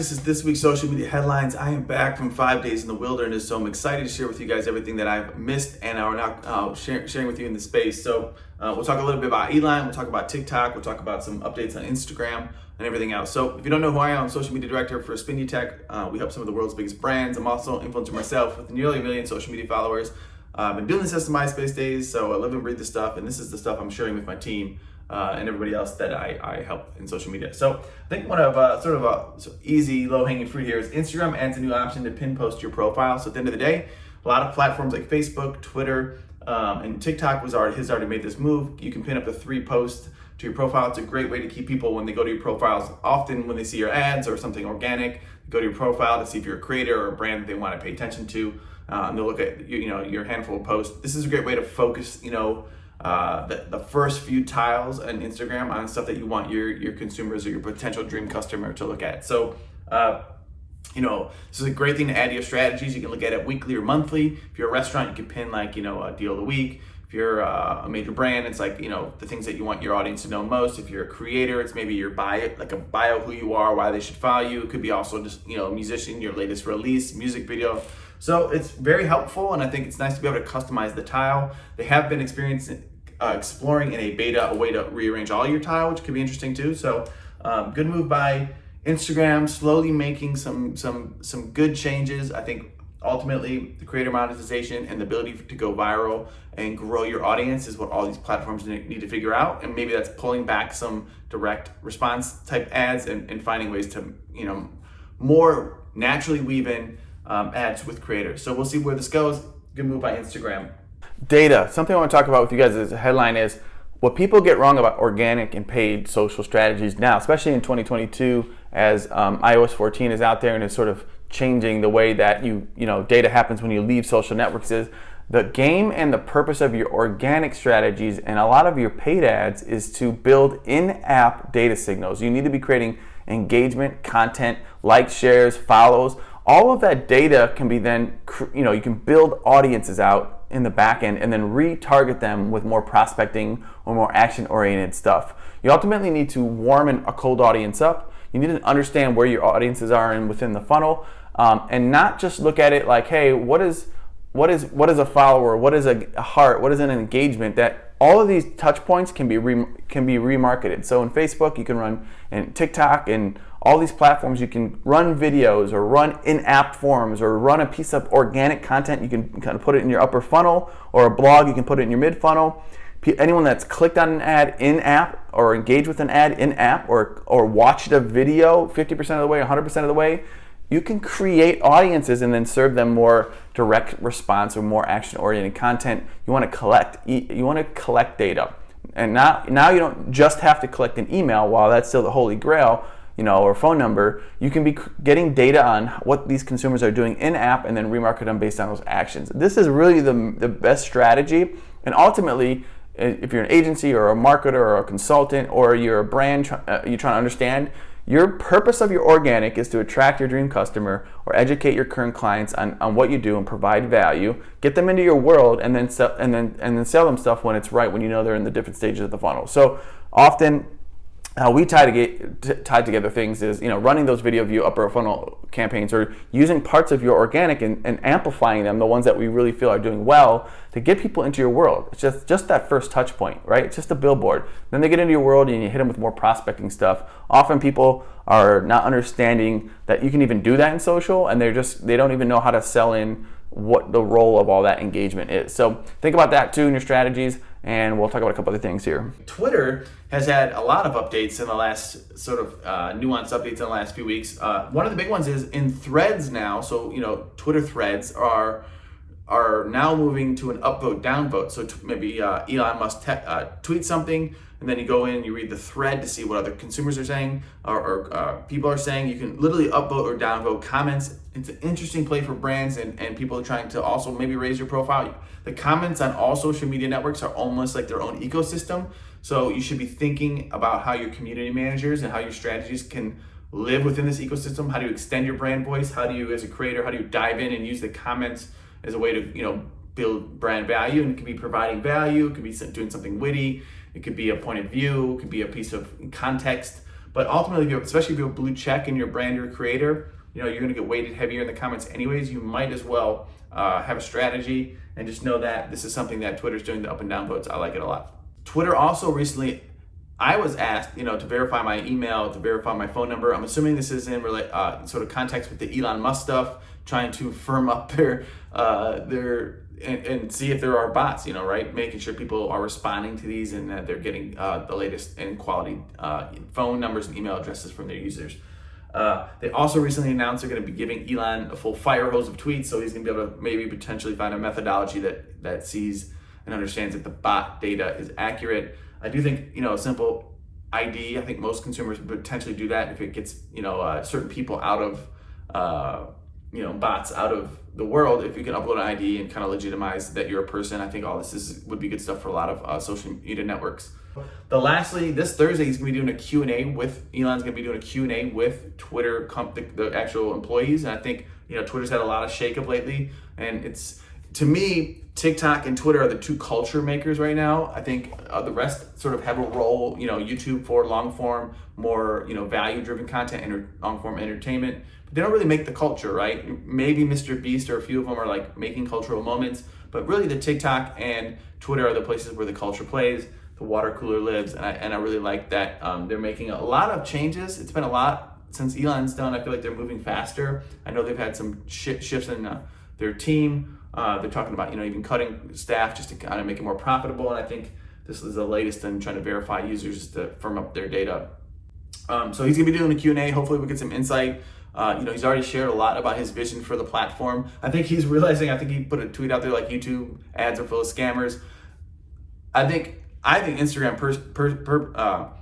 This is this week's social media headlines. I am back from 5 days in the wilderness, so I'm excited to share with you guys everything that I've missed and are now sharing with you in the space. So we'll talk a little bit about Elon, we'll talk about TikTok, we'll talk about some updates on Instagram and everything else. So if you don't know who I am, I'm social media director for Spindy Tech. We help some of the world's biggest brands. I'm also an influencer myself with nearly 1 million social media followers. I've been doing this since the MySpace days, so I live and breathe this stuff, and this is the stuff I'm sharing with my team. And everybody else that I help in social media. So I think one of easy low-hanging fruit here is Instagram adds a new option to pin post your profile. So at the end of the day, a lot of platforms like Facebook, Twitter, and TikTok has already made this move. You can pin up to 3 posts to your profile. It's a great way to keep people when they go to your profiles. Often when they see your ads or something organic, go to your profile to see if you're a creator or a brand that they want to pay attention to. And they'll look at your handful of posts. This is a great way to focus the first few tiles on Instagram on stuff that you want your consumers or your potential dream customer to look at. So, this is a great thing to add to your strategies. You can look at it weekly or monthly. If you're a restaurant, you can pin a deal of the week. If you're a major brand, it's the things that you want your audience to know most. If you're a creator, it's maybe your bio, like a bio, who you are, why they should follow you. It could be also just, a musician, your latest release, music video. So it's very helpful, and I think it's nice to be able to customize the tile. They have been exploring in a beta a way to rearrange all your tile, which could be interesting too. So good move by Instagram, slowly making some good changes. I think ultimately the creator monetization and the ability to go viral and grow your audience is what all these platforms need to figure out. And maybe that's pulling back some direct response type ads and finding ways to more naturally weave in ads with creators. So we'll see where this goes. Good move by Instagram. Data. Something I want to talk about with you guys as a headline is what people get wrong about organic and paid social strategies now, especially in 2022 as iOS 14 is out there and is sort of changing the way that data happens when you leave social networks. Is the game and the purpose of your organic strategies and a lot of your paid ads is to build in-app data signals. You need to be creating engagement, content, likes, shares, follows. All of that data can be then, you can build audiences out in the back end and then retarget them with more prospecting or more action-oriented stuff. You ultimately need to warm a cold audience up. You need to understand where your audiences are within the funnel, and not just look at it like, hey, what is a follower? What is a heart? What is an engagement? That all of these touch points can be remarketed. So in Facebook, you can run, and TikTok, and all these platforms, you can run videos or run in-app forms or run a piece of organic content. You can kind of put it in your upper funnel, or a blog, you can put it in your mid-funnel. Anyone that's clicked on an ad in-app or engaged with an ad in-app or watched a video 50% of the way, 100% of the way, you can create audiences and then serve them more direct response or more action-oriented content. You want to collect data. And now you don't just have to collect an email, while that's still the holy grail, or phone number. You can be getting data on what these consumers are doing in-app and then remarket them based on those actions. This is really the best strategy. And ultimately, if you're an agency or a marketer or a consultant or you're a brand, you're trying to understand, your purpose of your organic is to attract your dream customer or educate your current clients on what you do and provide value, get them into your world, and then sell them stuff when it's right, when they're in the different stages of the funnel. So often, how we tie together things is, running those video view upper funnel campaigns, or using parts of your organic and amplifying them, the ones that we really feel are doing well, to get people into your world. It's just that first touch point, right? It's just a billboard. Then they get into your world and you hit them with more prospecting stuff. Often people are not understanding that you can even do that in social, and they don't even know how to sell in what the role of all that engagement is. So think about that too in your strategies, and we'll talk about a couple other things here. Twitter has had a lot of updates in the last nuanced updates in the last few weeks. One of the big ones is in threads now. So Twitter threads are now moving to an upvote downvote. So maybe Elon must tweet something, and then you go in and you read the thread to see what other consumers are saying or people are saying. You can literally upvote or downvote comments. It's an interesting play for brands and people are trying to also maybe raise your profile. The comments on all social media networks are almost like their own ecosystem. So you should be thinking about how your community managers and how your strategies can live within this ecosystem. How do you extend your brand voice? How do you, as a creator, how do you dive in and use the comments as a way to build brand value? And it could be providing value, it could be doing something witty, it could be a point of view, it could be a piece of context. But ultimately, especially if you have a blue check in your brand or creator, you're going to get weighted heavier in the comments anyways. You might as well have a strategy and just know that this is something that Twitter's doing, the up and down votes. I like it a lot. Twitter also recently, I was asked, to verify my email, to verify my phone number. I'm assuming this is in sort of context with the Elon Musk stuff, trying to firm up their and see if there are bots, right? Making sure people are responding to these and that they're getting the latest and quality phone numbers and email addresses from their users. They also recently announced they're going to be giving Elon a full fire hose of tweets, so he's going to be able to maybe potentially find a methodology that sees and understands that the bot data is accurate. I do think, a simple ID, I think most consumers would potentially do that if it gets, certain people out of, bots out of the world. If you can upload an ID and kind of legitimize that you're a person, I think all this would be good stuff for a lot of social media networks. Lastly, this Thursday he's going to be doing a Q&A with, Elon's going to be doing a Q&A with Twitter, the actual employees. And I think, Twitter's had a lot of shakeup lately. And it's, to me, TikTok and Twitter are the two culture makers right now. I think the rest sort of have a role, YouTube for long form, more, value driven content and long form entertainment. But they don't really make the culture, right? Maybe Mr. Beast or a few of them are like making cultural moments, but really the TikTok and Twitter are the places where the culture plays, the water cooler lives. And I really like that they're making a lot of changes. It's been a lot since Elon's done. I feel like they're moving faster. I know they've had some shifts in their team. They're talking about, even cutting staff just to kind of make it more profitable. And I think this is the latest in trying to verify users to firm up their data. So he's gonna be doing a Q&A. Hopefully we get some insight. He's already shared a lot about his vision for the platform. I think he's realizing, he put a tweet out there like YouTube ads are full of scammers. I think Instagram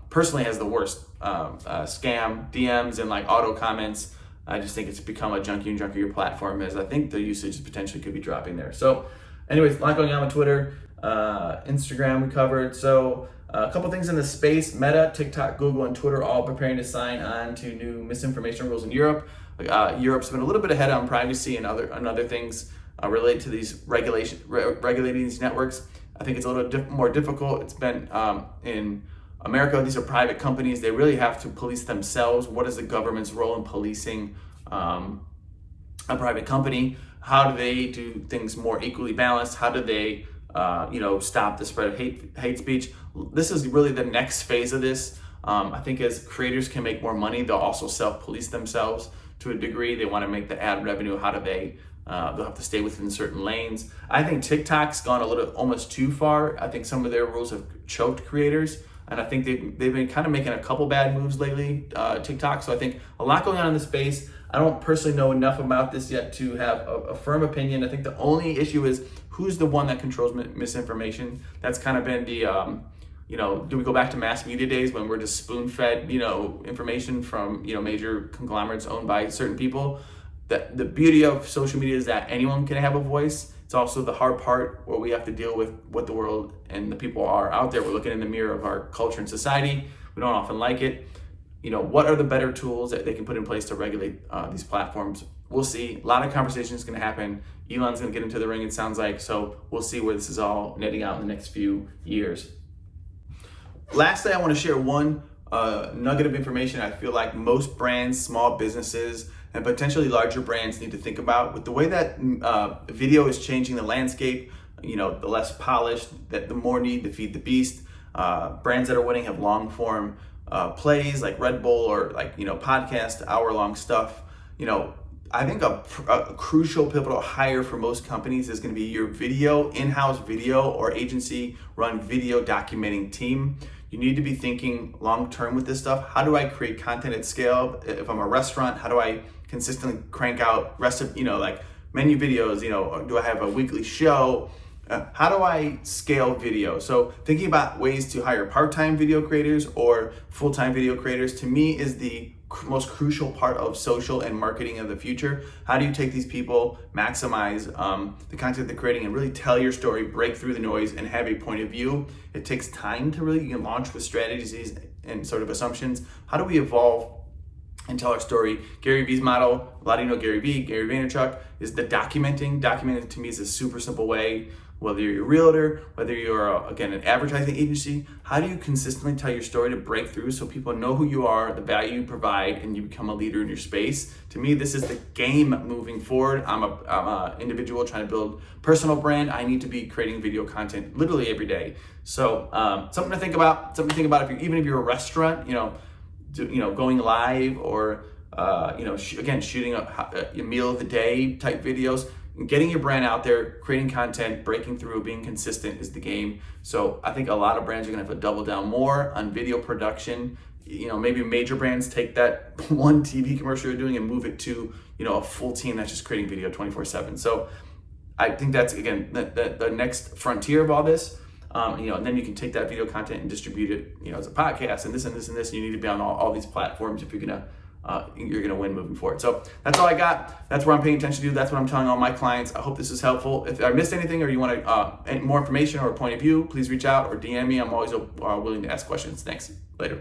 personally has the worst scam DMs and like auto comments. I just think it's become a junkier and junkier platform, as I think the usage potentially could be dropping there. So anyways, a lot going on with Twitter. Instagram we covered. So a couple things in the space. Meta, TikTok, Google, and Twitter all preparing to sign on to new misinformation rules in Europe. Europe's been a little bit ahead on privacy and other things related to these regulating these networks. I think it's a little more difficult. It's been in America, these are private companies. They really have to police themselves. What is the government's role in policing a private company? How do they do things more equally balanced? How do they, stop the spread of hate speech? This is really the next phase of this. I think as creators can make more money, they'll also self-police themselves to a degree. They want to make the ad revenue. How do they? They'll have to stay within certain lanes. I think TikTok's gone almost too far. I think some of their rules have choked creators. And I think they've been kind of making a couple bad moves lately, TikTok. So I think a lot going on in the space. I don't personally know enough about this yet to have a firm opinion. I think the only issue is who's the one that controls misinformation. That's kind of been the, do we go back to mass media days when we're just spoon-fed, information from, major conglomerates owned by certain people? The beauty of social media is that anyone can have a voice. It's also the hard part where we have to deal with what the world and the people are out there. We're looking in the mirror of our culture and society. We don't often like it. What are the better tools that they can put in place to regulate these platforms? We'll see. A lot of conversations going to happen. Elon's going to get into the ring, it sounds like. So we'll see where this is all netting out in the next few years. Lastly, I want to share one nugget of information I feel like most brands, small businesses, and potentially larger brands need to think about. With the way that video is changing the landscape, the less polished, the more need to feed the beast. Brands that are winning have long form plays like Red Bull or podcast, hour-long stuff. I think a crucial pivotal hire for most companies is going to be your in-house video or agency run video documenting team. You need to be thinking long-term with this stuff. How do I create content at scale? If I'm a restaurant, how do I consistently crank out menu videos? Do I have a weekly show? How do I scale video? So thinking about ways to hire part-time video creators or full-time video creators, to me, is the most crucial part of social and marketing of the future. How do you take these people, maximize the content they're creating, and really tell your story, break through the noise, and have a point of view? It takes time to really launch with strategies and sort of assumptions. How do we evolve and tell our story? Gary Vee's model, a lot of you know Gary Vee, Gary Vaynerchuk, is the documenting. Documenting to me is a super simple way. whether you're a realtor, whether you're, again, an advertising agency. How do you consistently tell your story to break through so people know who you are, the value you provide, and you become a leader in your space? To me, this is the game moving forward. I'm a individual trying to build personal brand. I need to be creating video content literally every day. So something to think about. Something to think about. Even if you're a restaurant, going live, or again, shooting a meal of the day type videos. Getting your brand out there, creating content, breaking through, being consistent is the game. So I think a lot of brands are gonna have to double down more on video production. Maybe major brands take that one TV commercial you're doing and move it to, a full team that's just creating video 24/7. So I think that's, again, the next frontier of all this. And then you can take that video content and distribute it, as a podcast and this and this and this. And you need to be on all these platforms if you're gonna win moving forward. So that's all I got. That's where I'm paying attention to. That's what I'm telling all my clients. I hope this is helpful. If I missed anything, or you want more information or a point of view, please reach out or DM me. I'm always willing to ask questions. Thanks. Later.